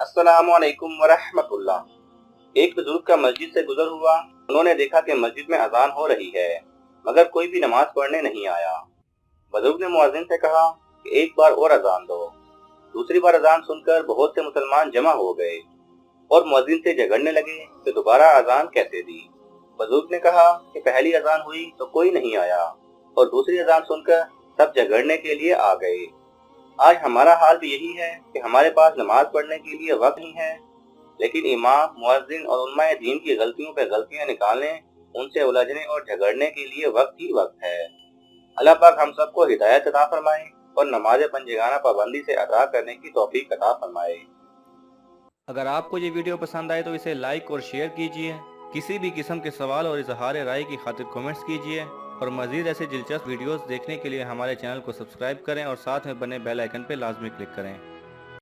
अस्सलामुअलैकुम वरहमतुल्लाह। एक बुजुर्ग का मस्जिद से गुजर हुआ। उन्होंने देखा कि मस्जिद में अजान हो रही है मगर कोई भी नमाज पढ़ने नहीं आया। बुजुर्ग ने मुअज्जिन से कहा कि एक बार और अजान दो। दूसरी बार अजान सुनकर बहुत से मुसलमान जमा हो गए और मुअज्जिन से झगड़ने लगे कि दोबारा अजान कैसे दी। बुजुर्ग ने कहा कि पहली अजान हुई तो कोई नहीं आया और दूसरी अजान सुनकर सब झगड़ने के लिए आ गए। आज हमारा हाल भी यही है कि हमारे पास नमाज पढ़ने के लिए वक्त नहीं है, लेकिन इमाम, मुअज्जिन और उलमाए दीन की गलतियों पे गलतियां निकालने, उनसे उलझने और झगड़ने के लिए वक्त ही वक्त है। अल्लाह पाक हम सबको हिदायत अता फरमाए और नमाज पंजगाना पाबंदी से अदा करने की तौफीक अता फरमाए। अगर आपको ये वीडियो पसंद आए तो इसे लाइक और शेयर कीजिए। किसी भी किस्म के सवाल और इजहार राय की खातिर कमेंट्स कीजिए और मज़ीद ऐसे दिलचस्प वीडियोस देखने के लिए हमारे चैनल को सब्सक्राइब करें और साथ में बने बेल आइकन पर लाजमी क्लिक करें।